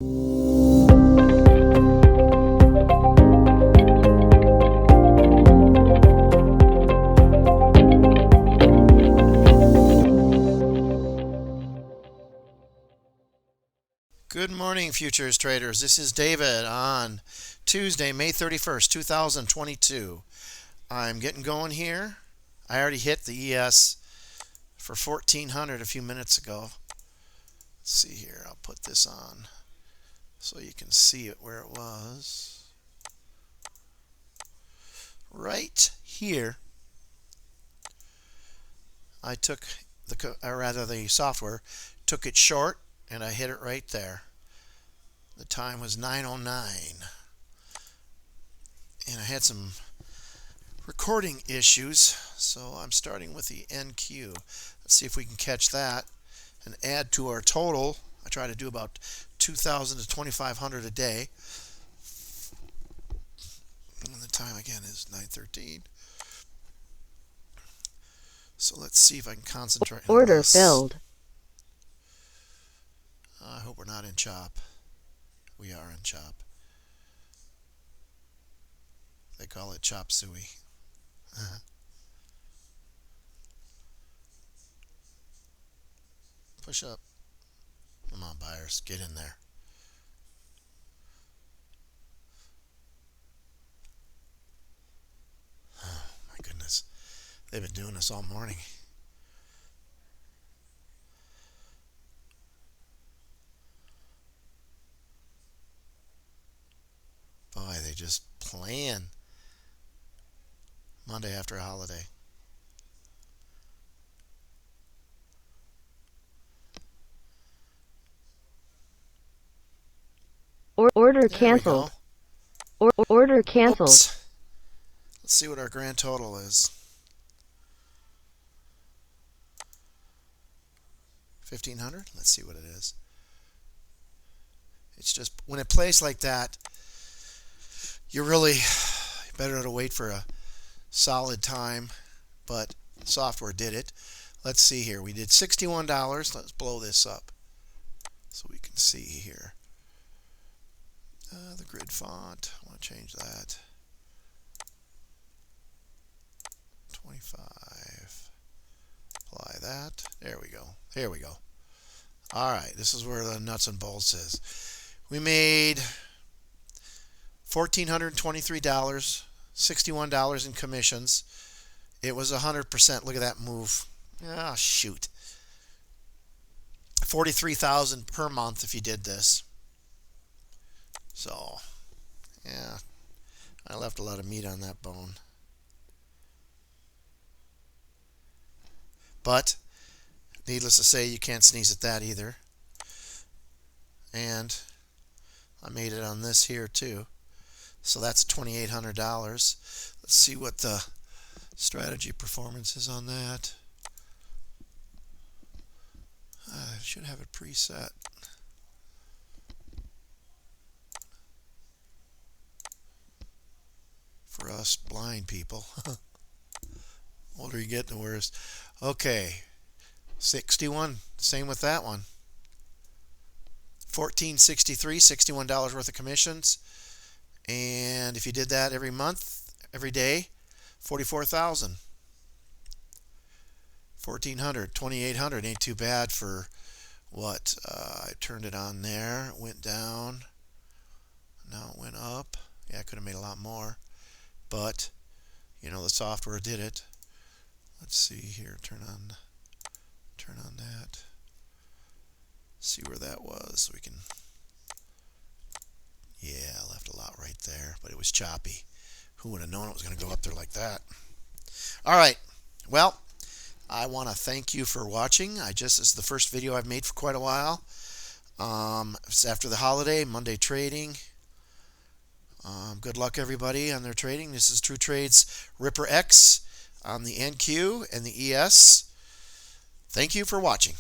Good morning, futures traders. This is David on Tuesday, May 31st, 2022. I'm getting going here. I already hit the ES for 1400 a few minutes ago. Let's see here. I'll put this on so you can see it where it was. Right here. I took the software took it short and I hit it right there. The time was 9:09, and I had some recording issues, so I'm starting with the NQ. Let's see if we can catch that and add to our total. I try to do about 2,000 to 2,500 a day, and the time again is 9:13. So let's see if I can concentrate on Order this. filled. I hope we're not in chop. We are in chop. They call it chop suey. Push up. Come on, buyers, get in there. Oh my goodness, they've been doing this all morning. Boy, they just plan Monday after a holiday. Order canceled. Order canceled. Oops. Let's see what our grand total is. 1,500. Let's see what it is. It's just when it plays like that, you're really better to wait for a solid time, but software did it. Let's see here. We did $61. Let's blow this up so we can see here. The grid font. I want to change that. 25. Apply that. There we go. Here we go. All right. This is where the nuts and bolts is. We made $1,423, $61 in commissions. It was 100%. Look at that move. Ah, shoot. 43,000 per month if you did this. So, yeah, I left a lot of meat on that bone. But, needless to say, you can't sneeze at that either. And I made it on this here too. So that's $2,800. Let's see what the strategy performance is on that. I should have it preset. For us blind people. Older you get, the worse. Okay. 61. Same with that one. $1,463, $61 worth of commissions. And if you did that every month, every day, 44,000. 1,400, 2,800 ain't too bad for what? I turned it on there, it went down, now it went up. Yeah, I could have made a lot more, but you know the software did it. Let's see here. Turn on that. See where that was. So we can. Yeah, I left a lot right there, but it was choppy. Who would have known it was going to go up there like that? All right. Well, I want to thank you for watching. This is the first video I've made for quite a while. It's after the holiday, Monday trading. Good luck, everybody, on their trading. This is True Trade's Ripper X on the NQ and the ES. Thank you for watching.